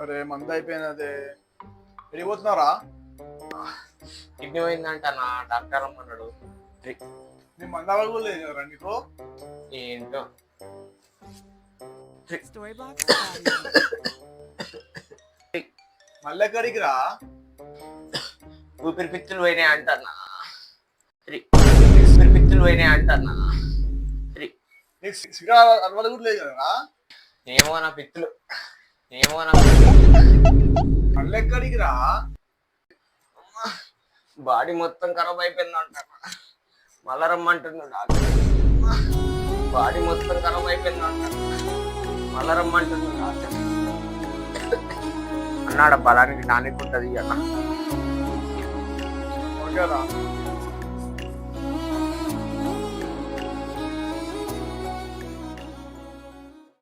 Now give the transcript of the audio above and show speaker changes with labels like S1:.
S1: అరే మంద అయిపోయింది అదే వెళ్ళిపోతున్నారా?
S2: కిడ్నీ పోయిందంట నా డాక్టర్ అమ్మన్నాడు.
S1: నీ మంద కూడా లేదు కదరా నీకు?
S2: ఏంటో
S3: Storybox
S1: మళ్ళీ ఎక్కడికి రా?
S2: ఊపిరితిత్తులు పోయినాయి అంటన్నా. ఊపిరితిత్తులు పోయినాయి అంటన్నా.
S1: నీకు సిగరెట్ అలవాటు కూడా లేదు కదరా?
S2: ఏమో నా పిత్తులు
S1: మళ్ళీ ఎక్కడికి రా?
S2: బాడీ మొత్తం ఖరాబ్ అయిపోయింది అంటన్నా. మళ్ళా రమ్మంటుండు డాక్టర్. బాడీ మొత్తం ఖరాబ్ అయిపోయింది అంటన్నా. మళ్ళా రమ్మంటుండు డాక్టర్. అన్నాడ బలానికి నానికి ఉంటది అన్న.
S1: ఓకేరా.